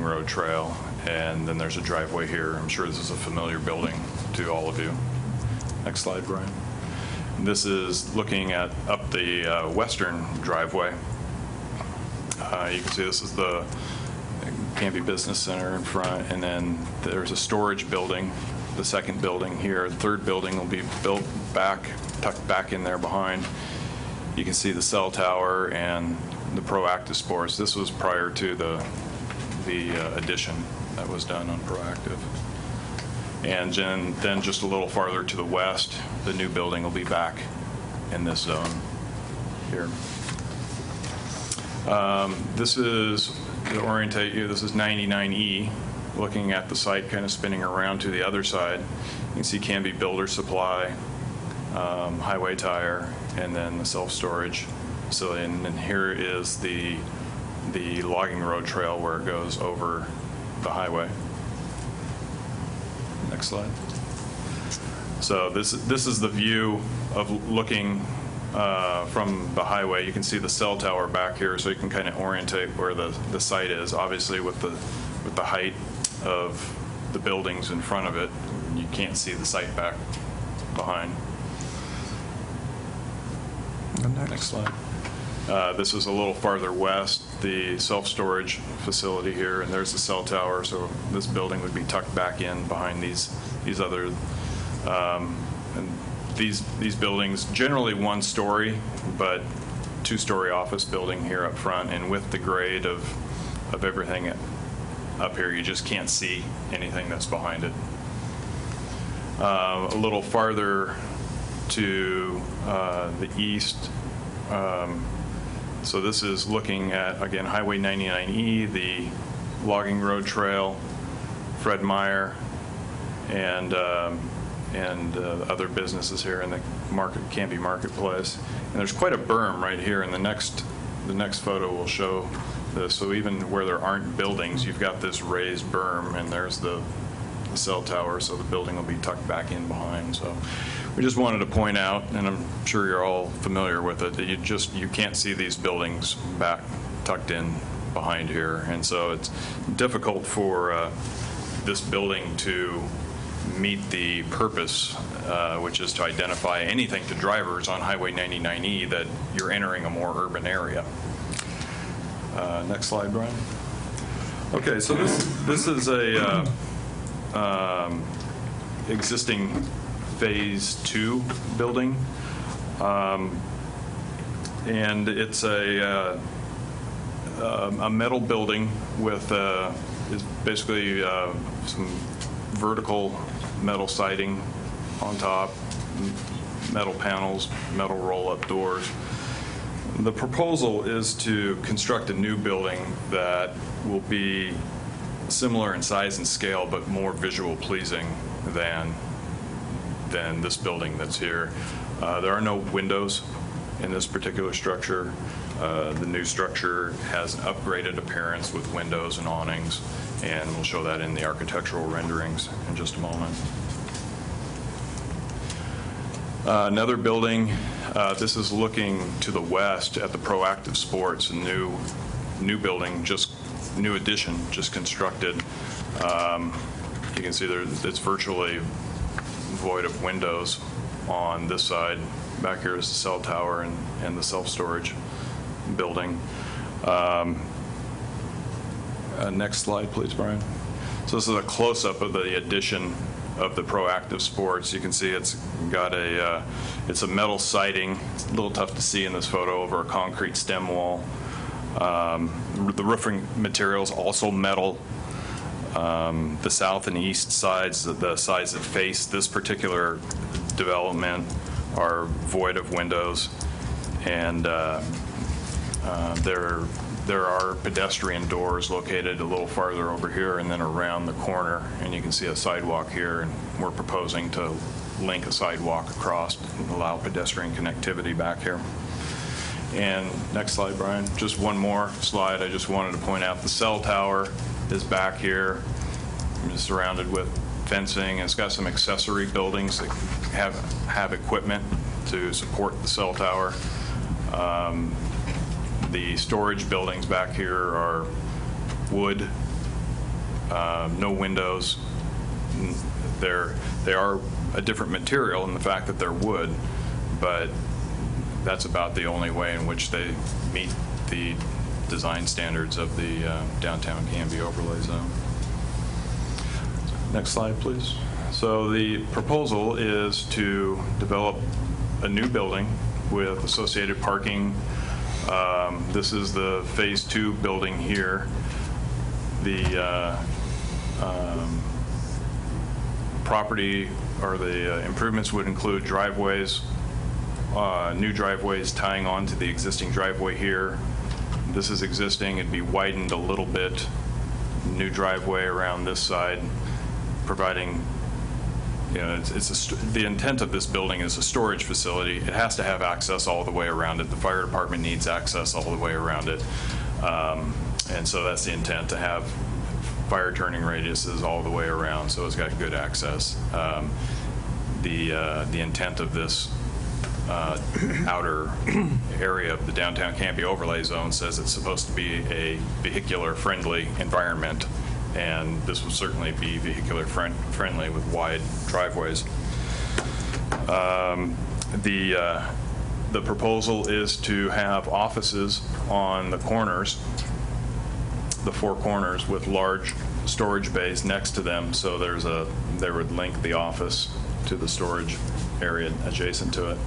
road trail, and then there's a driveway here. I'm sure this is a familiar building to all of you. Next slide, Brian. This is looking at up the western driveway. You can see this is the Canby Business Center in front, and then there's a storage building, the second building here. The third building will be built back, tucked back in there behind. You can see the cell tower and the Proactive Sports. This was prior to the addition that was done on Proactive. And then just a little farther to the west, the new building will be back in this zone here. This is, to orientate you, this is 99E, looking at the site, kind of spinning around to the other side. You can see Canby Builder Supply, Highway Tire, and then the self-storage facility. And then here is the logging road trail where it goes over the highway. Next slide. So this is the view of looking from the highway. You can see the cell tower back here, so you can kind of orientate where the site is. Obviously, with the height of the buildings in front of it, you can't see the site back behind. Next slide. This is a little farther west, the self-storage facility here, and there's the cell tower. So this building would be tucked back in behind these other. And these buildings, generally one story, but two-story office building here up front, and with the grade of everything up here, you just can't see anything that's behind it. A little farther to the east, so this is looking at, again, Highway 99E, the logging road trail, Fred Meyer, and other businesses here in the Canby Marketplace. And there's quite a berm right here, and the next photo will show this. So even where there aren't buildings, you've got this raised berm, and there's the cell tower, so the building will be tucked back in behind. So we just wanted to point out, and I'm sure you're all familiar with it, that you can't see these buildings back tucked in behind here, and so it's difficult for this building to meet the purpose, which is to identify anything to drivers on Highway 99E that you're entering a more urban area. Next slide, Brian. Okay, so this is a existing Phase 2 building, and it's a metal building with is basically some vertical metal siding on top, metal panels, metal roll-up doors. The proposal is to construct a new building that will be similar in size and scale, but more visual pleasing than this building that's here. There are no windows in this particular structure. The new structure has an upgraded appearance with windows and awnings, and we'll show that in the architectural renderings in just a moment. Another building, this is looking to the west at the Proactive Sports, a new building, just new addition, just constructed. You can see it's virtually void of windows on this side. Back here is the cell tower and the self-storage building. Next slide, please, Brian. So this is a close-up of the addition of the Proactive Sports. You can see it's got it's a metal siding. It's a little tough to see in this photo over a concrete stem wall. The roofing materials also metal. The south and east sides, the sides that face this particular development, are void of windows, and there are pedestrian doors located a little farther over here and then around the corner, and you can see a sidewalk here, and we're proposing to link a sidewalk across and allow pedestrian connectivity back here. And next slide, Brian. Just one more slide. I just wanted to point out the cell tower is back here. It's surrounded with fencing. It's got some accessory buildings that have equipment to support the cell tower. The storage buildings back here are wood no windows. They are a different material in the fact that they're wood, but that's about the only way in which they meet the design standards of the downtown Canby overlay zone. Next slide, please. So the proposal is to develop a new building with associated parking. This is the phase 2 building here. The property or the improvements would include driveways, new driveways tying on to the existing driveway here. This is existing. It'd be widened a little bit. New driveway around this side, providing, you know, the intent of this building is a storage facility. It has to have access all the way around it. The fire department needs access all the way around it. And so that's the intent, to have fire turning radiuses all the way around, so it's got good access. The intent of this outer area of the downtown Canby overlay zone says it's supposed to be a vehicular-friendly environment, and this will certainly be vehicular-friendly with wide driveways. The proposal is to have offices on the corners, the 4 corners, with large storage bays next to them, so they would link the office to the storage area adjacent to it.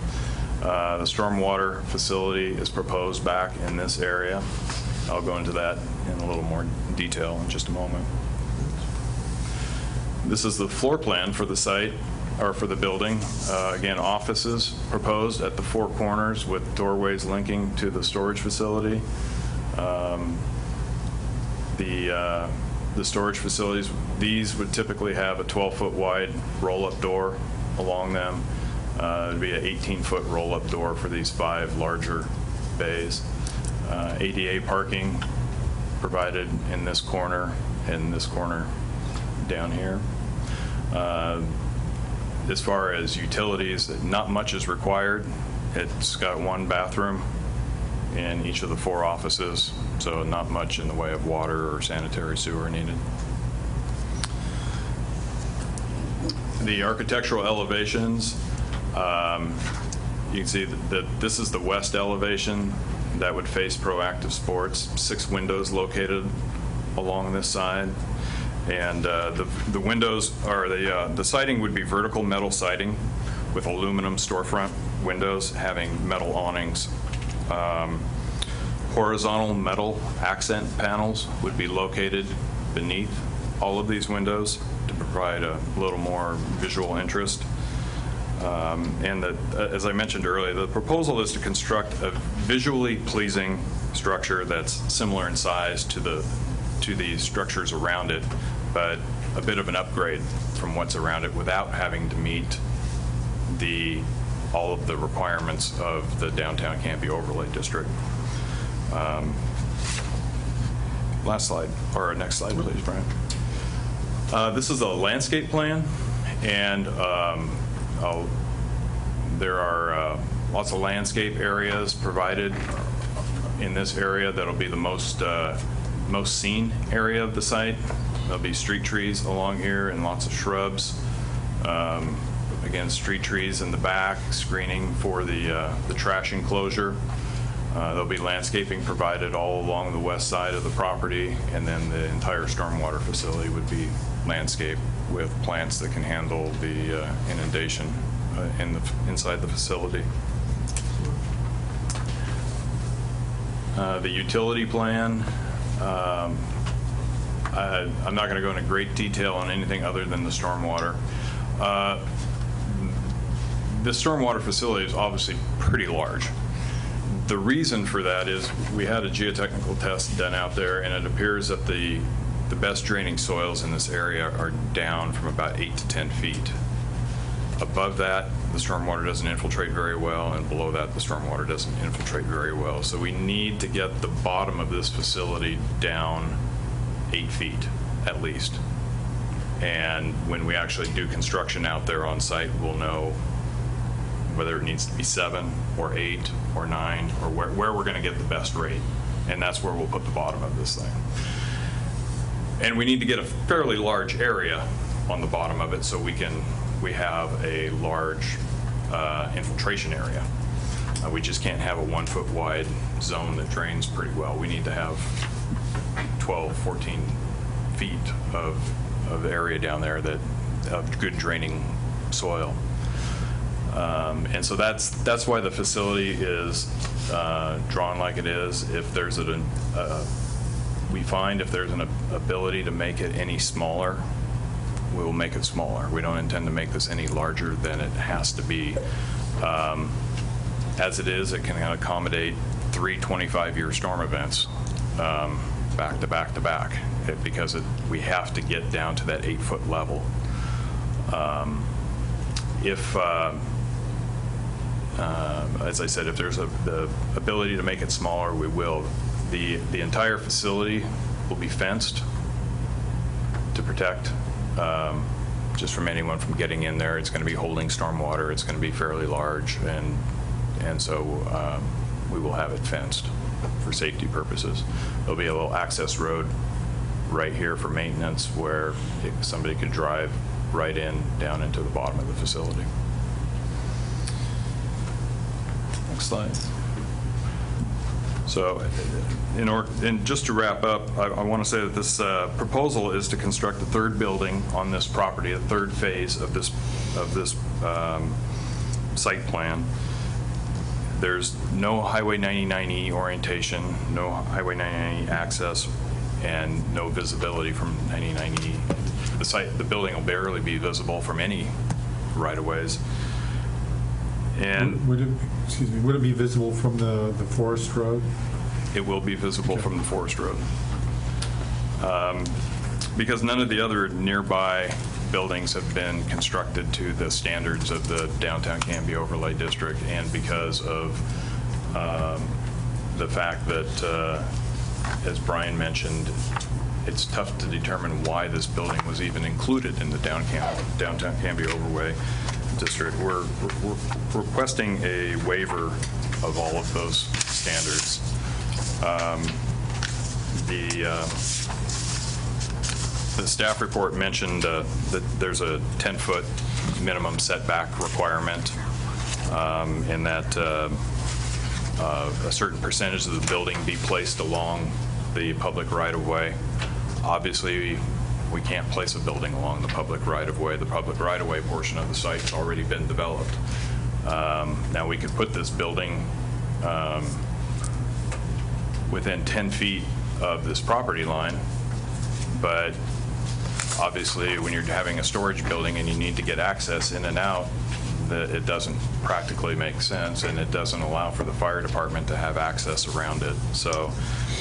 The stormwater facility is proposed back in this area. I'll go into that in a little more detail in just a moment. This is the floor plan for the site, or for the building. Again, offices proposed at the 4 corners with doorways linking to the storage facility. The storage facilities, these would typically have a 12-foot wide roll-up door along them. It'd be an 18-foot roll-up door for these 5 larger bays. ADA parking provided in this corner and this corner down here. As far as utilities, not much is required. It's got 1 bathroom in each of the 4 offices, so not much in the way of water or sanitary sewer needed. The architectural elevations, you can see that this is the west elevation that would face Proactive Sports. 6 windows located along this side, and the windows are the siding would be vertical metal siding with aluminum storefront windows having metal awnings. Horizontal metal accent panels would be located beneath all of these windows to provide a little more visual interest. And as I mentioned earlier, the proposal is to construct a visually pleasing structure that's similar in size to the structures around it, but a bit of an upgrade from what's around it without having to meet all of the requirements of the downtown Canby overlay district. Last slide, or next slide, please, Brian. This is a landscape plan, and there are lots of landscape areas provided in this area that'll be the most seen area of the site. There'll be street trees along here and lots of shrubs. Again, street trees in the back, screening for the trash enclosure. There'll be landscaping provided all along the west side of the property, and then the entire stormwater facility would be landscaped with plants that can handle the inundation inside the facility. The utility plan, I'm not going to go into great detail on anything other than the stormwater. This stormwater facility is obviously pretty large. The reason for that is we had a geotechnical test done out there, and it appears that the best draining soils in this area are down from about 8 to 10 feet. Above that, the stormwater doesn't infiltrate very well, and below that, the stormwater doesn't infiltrate very well. So we need to get the bottom of this facility down 8 feet at least. And when we actually do construction out there on site, we'll know whether it needs to be 7 or 8 or 9 or where we're going to get the best rate. And that's where we'll put the bottom of this thing. And we need to get a fairly large area on the bottom of it so we have a large infiltration area. We just can't have a 1 foot wide zone that drains pretty well. We need to have 12, 14 feet of area down there of good draining soil. And so that's why the facility is drawn like it is. If there's we find if there's an ability to make it any smaller, we will make it smaller. We don't intend to make this any larger than it has to be. As it is, it can accommodate 3 25-year storm events back to back to back because we have to get down to that 8 foot level. As I said, if there's the ability to make it smaller, we will. The entire facility will be fenced to protect just from anyone from getting in there. It's going to be holding stormwater. It's going to be fairly large, and so we will have it fenced for safety purposes. There'll be a little access road right here for maintenance where somebody could drive right down into the bottom of the facility. Next slide. So, and just to wrap up, I want to say that this proposal is to construct a third building on this property, a third phase of this site plan. There's no Highway 99E orientation, no Highway 99E access, and no visibility from 99E. The building will barely be visible from any right-of-ways. And would it be visible from the Forest Road? It will be visible from the Forest Road. Because none of the other nearby buildings have been constructed to the standards of the Downtown Canby Overlay District, and because of the fact that, as Brian mentioned, it's tough to determine why this building was even included in the Downtown Canby Overlay District. We're requesting a waiver of all of those standards. The staff report mentioned that there's a 10-foot minimum setback requirement, and that a certain percentage of the building be placed along the public right-of-way. Obviously, we can't place a building along the public right-of-way. The public right-of-way portion of the site has already been developed. Now, we could put this building within 10 feet of this property line, but obviously, when you're having a storage building and you need to get access in and out, it doesn't practically make sense, and it doesn't allow for the fire department to have access around it. So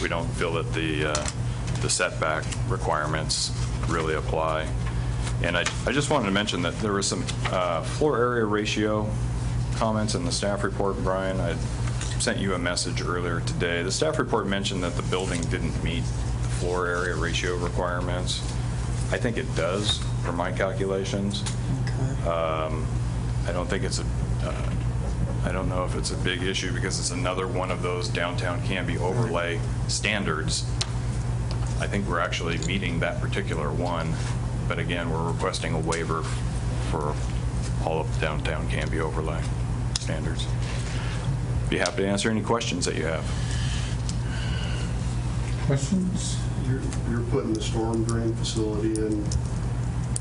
we don't feel that the setback requirements really apply. And I just wanted to mention that there was some floor area ratio comments in the staff report. Brian, I sent you a message earlier today. The staff report mentioned that the building didn't meet the floor area ratio requirements. I think it does, for my calculations. Okay. I don't think I don't know if it's a big issue because it's another one of those Downtown Canby overlay standards. I think we're actually meeting that particular one, but again, we're requesting a waiver for all of the Downtown Canby overlay standards. Be happy to answer any questions that you have. Questions? You're putting the storm drain facility in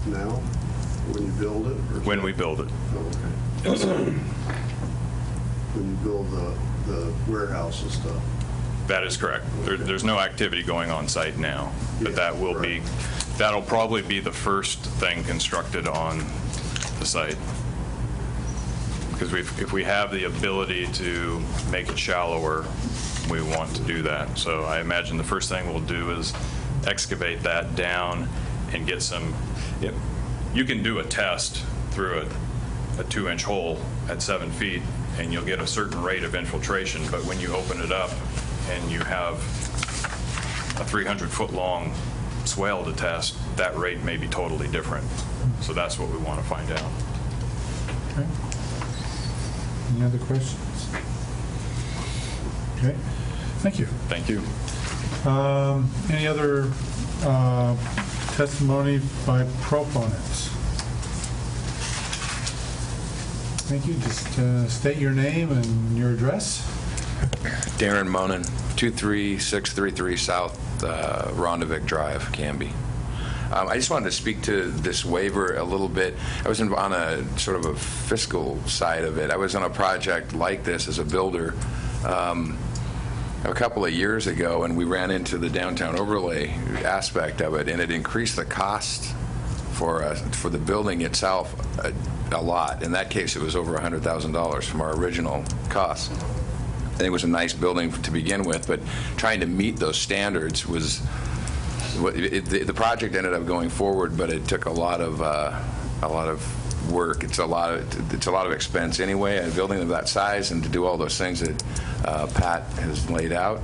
now when you build it? Or when we build it. Oh, okay. When you build the warehouse and stuff? That is correct. There's no activity going on site now, but Yeah, that'll probably be the first thing constructed on the site. Because if we have the ability to make it shallower, we want to do that. So I imagine the first thing we'll do is excavate that down and get some, you can do a test through a 2-inch hole at 7 feet and you'll get a certain rate of infiltration, but when you open it up and you have a 300-foot long swale to test, that rate may be totally different. So that's what we want to find out. Okay. Any other questions? Okay. Thank you. Thank you. Any other Testimony by proponents. Thank you. Just state your name and your address. Darren Monin, 23633 South Rondevik Drive, Canby. I just wanted to speak to this waiver a little bit. I was on a sort of a fiscal side of it. I was on a project like this as a builder a couple of years ago, and we ran into the downtown overlay aspect of it, and it increased the cost for the building itself a lot. In that case, it was over $100,000 from our original cost. And it was a nice building to begin with, but trying to meet those standards was the project ended up going forward, but it took a lot of work. It's a lot of expense anyway. A building of that size, and to do all those things that Pat has laid out.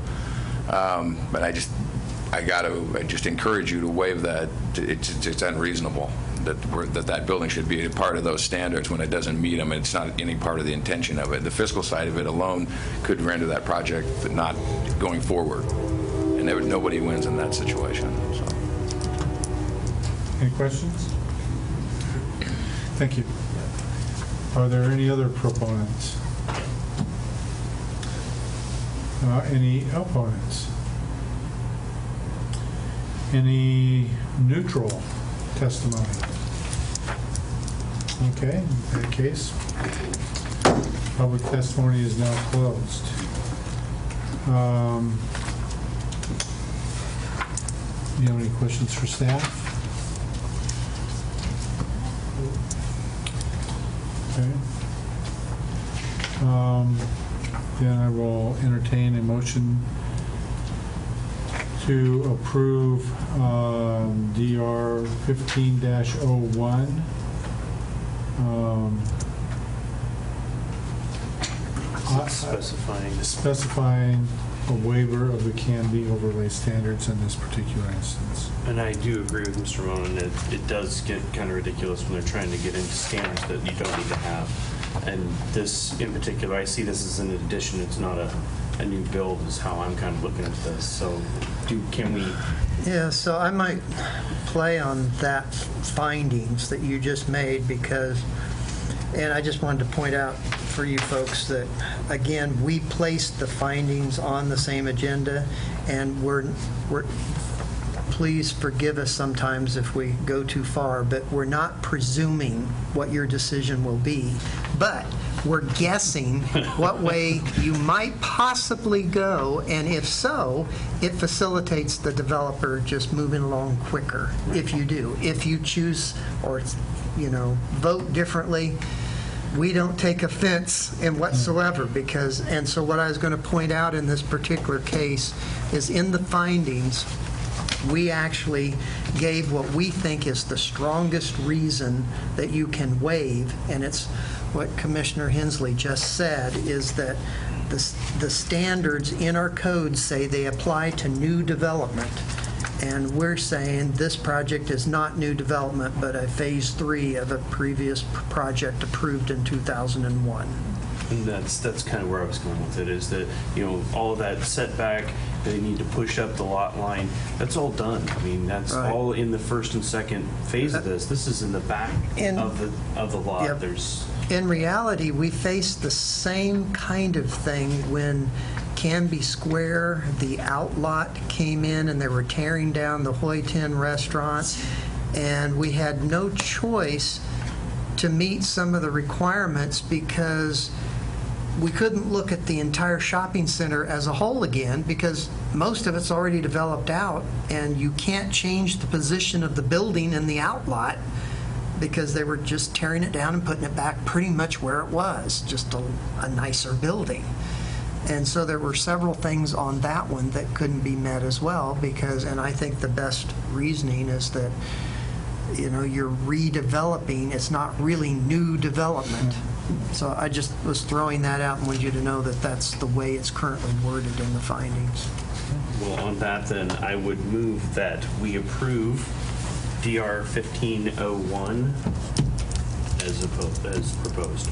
But I just encourage you to waive that. It's unreasonable that building should be a part of those standards when it doesn't meet them. It's not any part of the intention of it. The fiscal side of it alone could render that project not going forward, and nobody wins in that situation. So. Any questions? Thank you. Are there any other proponents? Any opponents? Any neutral testimony? Okay, in that case, public testimony is now closed. Do you have any questions for staff? Okay. Then I will entertain a motion to approve DR 15-01. Specifying a waiver of the Canby overlay standards in this particular instance. And I do agree with Mr. Monin. It does get kind of ridiculous when they're trying to get into standards that you don't need to have. And this in particular, I see this as an addition. It's not a new build is how I'm kind of looking at this. So can we... Yeah, so I might play on that findings that you just made because, and I just wanted to point out for you folks that, again, we placed the findings on the same agenda, and we're please forgive us sometimes if we go too far, but we're not presuming what your decision will be, but we're guessing what way you might possibly go, and if so, it facilitates the developer just moving along quicker if you do. If you choose or, vote differently, we don't take offense in whatsoever because, and so what I was going to point out in this particular case is in the findings, we actually gave what we think is the strongest reason that you can waive, and it's what Commissioner Hensley just said, is that the standards in our code say they apply to new development. And we're saying this project is not new development, but a phase 3 of a previous project approved in 2001. And that's kind of where I was going with it, is that, all of that setback, they need to push up the lot line. That's all done. I mean, that's right. All in the first and second phase of this. This is in the back of the lot. Yep. In reality, we faced the same kind of thing when Canby Square, the outlot came in and they were tearing down the Hoi Tin restaurant, and we had no choice to meet some of the requirements because we couldn't look at the entire shopping center as a whole again because most of it's already developed out, and you can't change the position of the building in the outlot because they were just tearing it down and putting it back pretty much where it was, just a nicer building. And so there were several things on that one that couldn't be met as well because, and I think the best reasoning is that, you're redeveloping, it's not really new development. So I just was throwing that out and wanted you to know that that's the way it's currently worded in the findings. Well, on that then, I would move that we approve DR 1501 as proposed.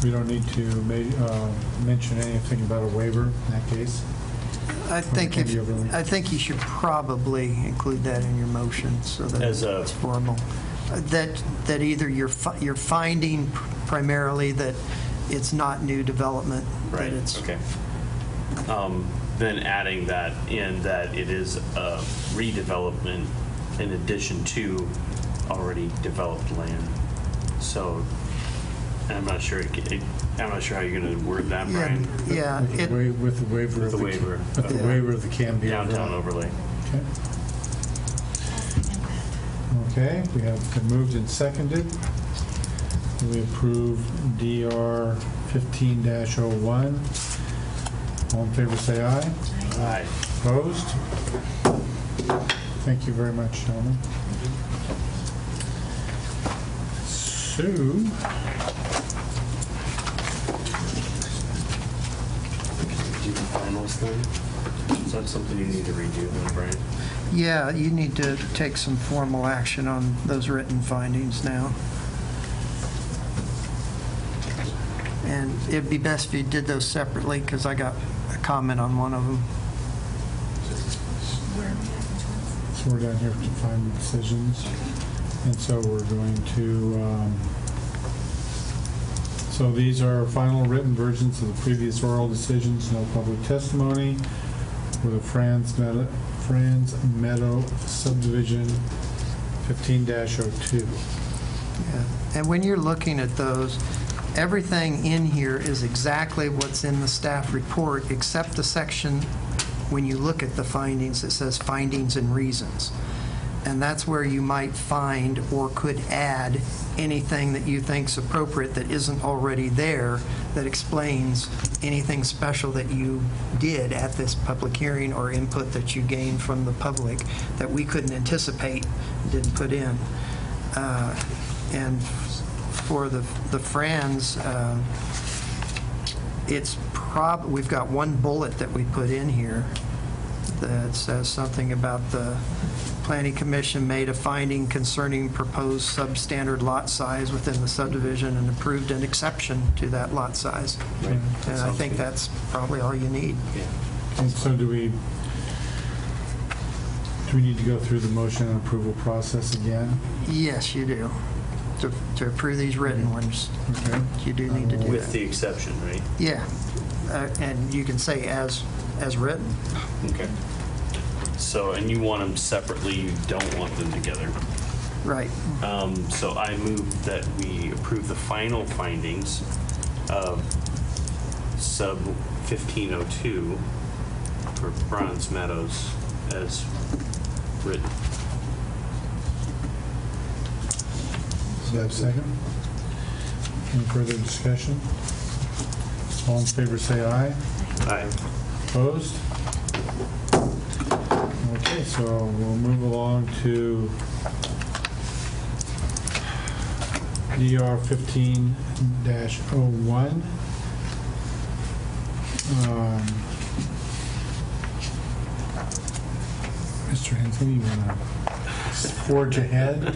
We don't need to mention anything about a waiver in that case. I think Candy overlay. I think you should probably include that in your motion so that As a- it's formal. That either you're finding primarily that it's not new development. that Right, it's- okay. Then adding that in, that it is a redevelopment in addition to already developed land. So, and I'm not sure how you're going to word that, Brian. Yeah, With the waiver With of the the... waiver. With the Yeah. waiver of the Canby Downtown overlay. Okay. Okay, we have been moved and seconded. We approve DR 15-01. All in favor, say aye. Aye. Opposed? Thank you very much, gentlemen. So, Do the finals then? Is that something you need to redo then, Brian? yeah, you need to take some formal action on those written findings now. And it'd be best if you did those separately, because I got a comment on one of them. so we're down here to find decisions. And so we're going to, so these are final written versions of the previous oral decisions, no public testimony, with a Franz Meadow subdivision 15-02. Yeah. And when you're looking at those, everything in here is exactly what's in the staff report, except the section, when you look at the findings, it says findings and reasons. And that's where you might find or could add anything that you think's appropriate that isn't already there, that explains anything special that you did at this public hearing or input that you gained from the public that we couldn't anticipate, didn't put in. And for the Franz, we've got one bullet that we put in here that says something about the Planning Commission made a finding concerning proposed substandard lot size within the subdivision and approved an exception to that lot size. Right. And I think that's probably all you need. Yeah. And so do we need to go through the motion and approval process again? Yes, you do. To approve these written ones, Okay. you do need to do With that. the exception, right? Yeah. And you can say as written. Okay. So, and you want them separately, you don't want them together. Right. So I move that we approve the final findings of sub 1502 for Franz Meadows as written. Do I have a second? Any further discussion? All in favor, say aye. Aye. Opposed? Okay, so we'll move along to DR 15-01. Mr. Hensley, you want to forge ahead?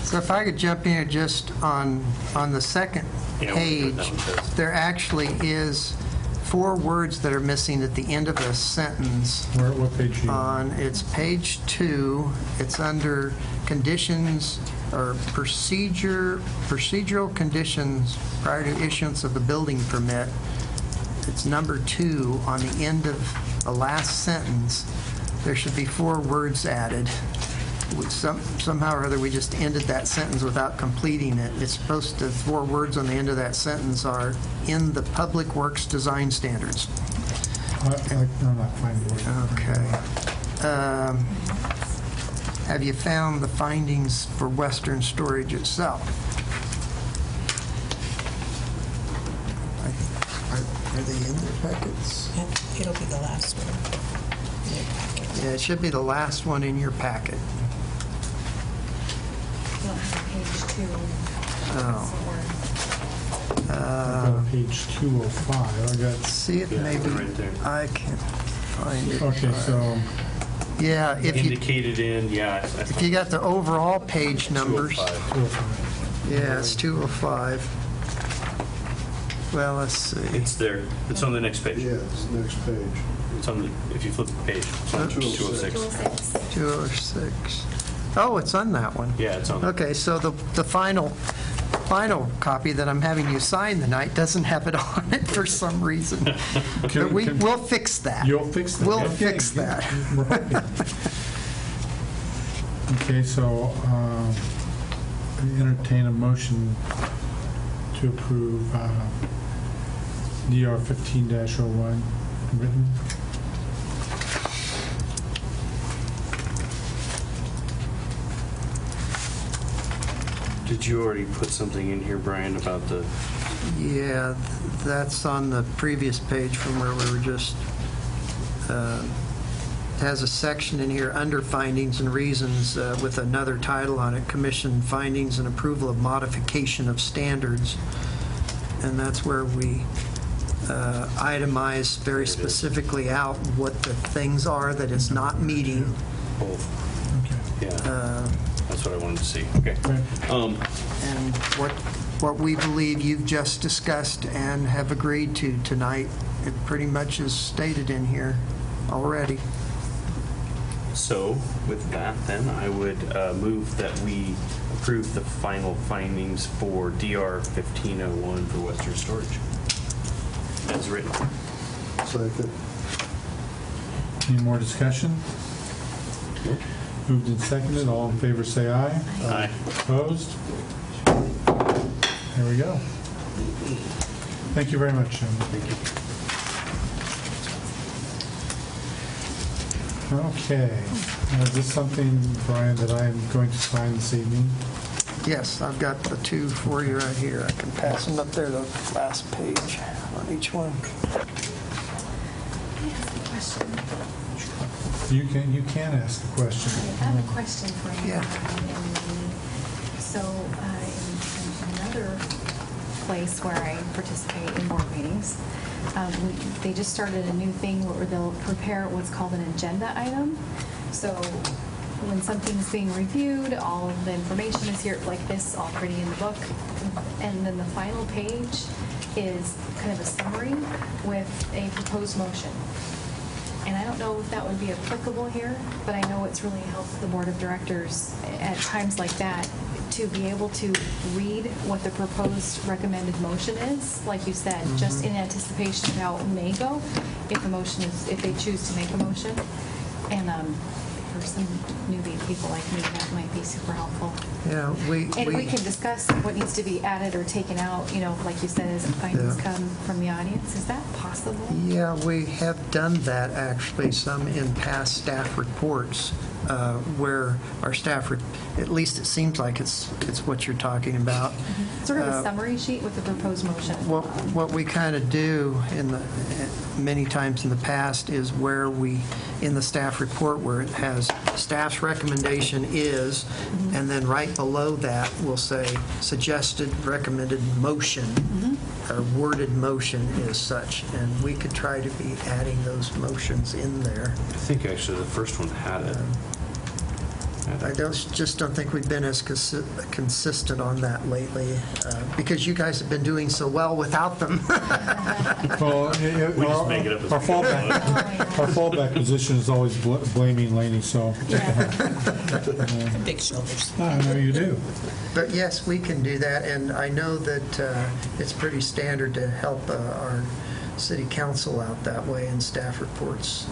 So if I could jump in here just on the second Yeah, page, that one says. there actually is 4 words that are missing at the end of a sentence. What page are you on? It's page 2. It's under conditions or procedural conditions prior to issuance of the building permit. It's number 2 on the end of the last sentence. There should be 4 words added. Somehow or other, we just ended that sentence without completing it. It's supposed to, 4 words on the end of that sentence are in the Public Works Design Standards. I'm not finding it. Okay. Have you found the findings for Western Storage itself? Are they in their packets? It'll be the last one in your packet. Yeah, it should be the last one in your packet. Well, page 2. Oh. I've got page 205. I got, See if Yeah, maybe right there. I can find it. okay, so, Yeah, if Indicated in, yeah. you got the overall page numbers. 205. Yeah, it's 205. Well, let's see. It's there. It's on the next page. Yeah, it's the next page. It's on the, if you flip the page, it's on 206. 206. 206. Oh, it's on that one. Yeah, it's on. Okay, so the final copy that I'm having you sign tonight doesn't have it on it for some reason. But we'll fix that. You'll fix that? We'll Okay, fix good. that. We're hoping. Okay, so I entertain a motion to approve DR 15-01 written. Did you already put something in here, Brian, about the, Yeah, that's on the previous page from where we were just, has a section in here under findings and reasons with another title on it, Commission Findings and Approval of Modification of Standards. And that's where we itemize very specifically out what the things are that it's not meeting. both? Okay. Yeah, that's what I wanted to see. Okay. Right. And what we believe you've just discussed and have agreed to tonight, it pretty much is stated in here already. So with that, then, I would move that we approve the final findings for DR 1501 for Western Storage as written. Second. Any more discussion? Moved and seconded. All in favor, say aye. Aye. Opposed? There we go. Thank you very much, gentlemen. Thank you. Okay. Now, is this something, Brian, that I am going to sign this evening? Yes, I've got the two for you right here. I can pass them up there, the last page on each one. May I ask a question? You can ask a question. I have a question for you. Yeah. So, in another place where I participate in board meetings, they just started a new thing where they'll prepare what's called an agenda item. So when something's being reviewed, all of the information is here like this, all pretty in the book. And then the final page is kind of a summary with a proposed motion. And I don't know if that would be applicable here, but I know it's really helped the board of directors at times like that to be able to read what the proposed recommended motion is, like you said, just in anticipation of how it may go, if they choose to make a motion. And for some newbie people like me, that might be super helpful. Yeah, And we can discuss what needs to be added or taken out, like you said, as findings Yeah. come from the audience. Is that possible? Yeah, we have done that actually, some in past staff reports, where our staff, at least it seems like it's what you're talking about. Sort of a summary sheet with the proposed motion. What we kind of do many times in the past is where we, in the staff report, where it has staff's recommendation is, and then right below that will say suggested recommended motion, or worded motion is such, and we could try to be adding those motions in there. I think actually the first one had it. I just don't think we've been as consistent on that lately, because you guys have been doing so well without them. Well, We just make it up as our we go. our fallback position is always blaming Laney, so. Big shoulders. I know you do. But yes, we can do that, and I know that it's pretty standard to help our city council out that way in staff reports,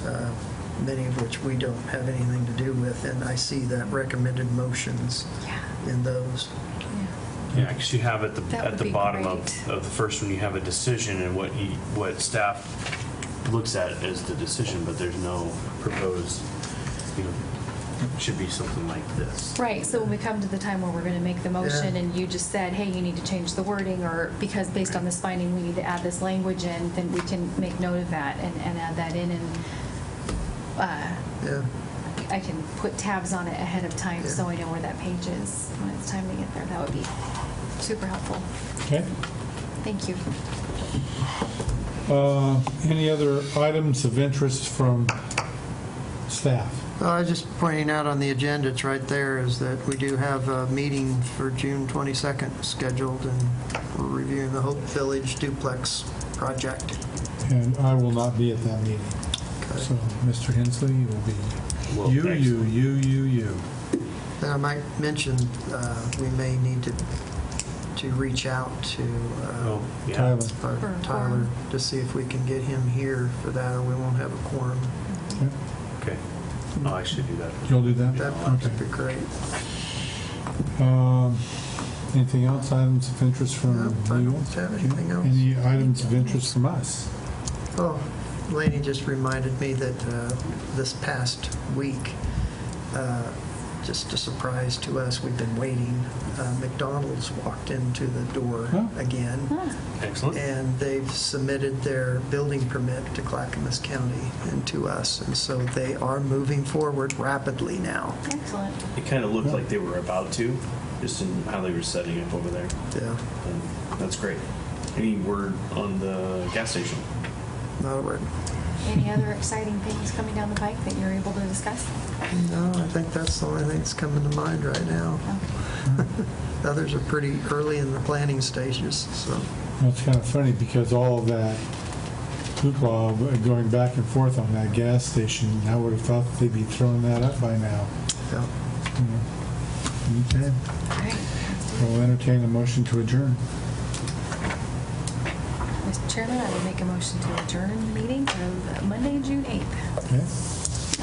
many of which we don't have anything to do with, and I see that recommended motions Yeah. in those. Yeah, because you have That at would the be bottom great. of the first one, you have a decision and what staff looks at as the decision, but there's no proposed, it should be something like this. Right, so when we come to the time where we're going to make the motion Yeah. and you just said, hey, you need to change the wording, or because based on this finding, we need to add this language in, then we can make note of that and add that in, and Yeah. I can put tabs on it ahead of time Yeah. so I know where that page is when it's time to get there. That would be super helpful. Okay. Thank you. Any other items of interest from staff? Well, I was just pointing out on the agenda, it's right there, is that we do have a meeting for June 22nd scheduled, and we're reviewing the Hope Village duplex project. And I will not be at that meeting. Okay. So, Mr. Hensley will be Well, you. And I might mention, we may need to reach out to Oh, yeah. Tyler. our For a Tyler quorum. to see if we can get him here for that, or we won't have a quorum. Okay. Okay. Oh, I should do that. You'll do that? That Okay. would be great. Anything else, items of interest from No, I you? don't have anything else. Any items of interest from us? Oh, Laney just reminded me that this past week, just a surprise to us, we've been waiting. McDonald's walked into the door Huh? again, Excellent. and they've submitted their building permit to Clackamas County and to us, and so they are moving forward rapidly now. Excellent. It kind of looked like they were about to, just in how they were setting up over there. Yeah, And that's great. Any word on the gas station? not a word. Any other exciting things coming down the pike that you're able to discuss? No, I think that's the only thing that's coming to mind right now. Okay. The others are pretty early in the planning stages, so. Well, it's kind of funny because all of that hoopla going back and forth on that gas station, I would have thought that they'd be throwing that up by now. Yeah. Okay. All right. We'll entertain a motion to adjourn. Mr. Chairman, I would make a motion to adjourn the meeting of Monday, June 8th. Okay.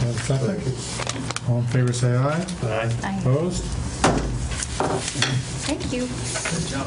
Have a second? All in favor, say aye. Aye. Aye. Opposed? Thank you. Good job.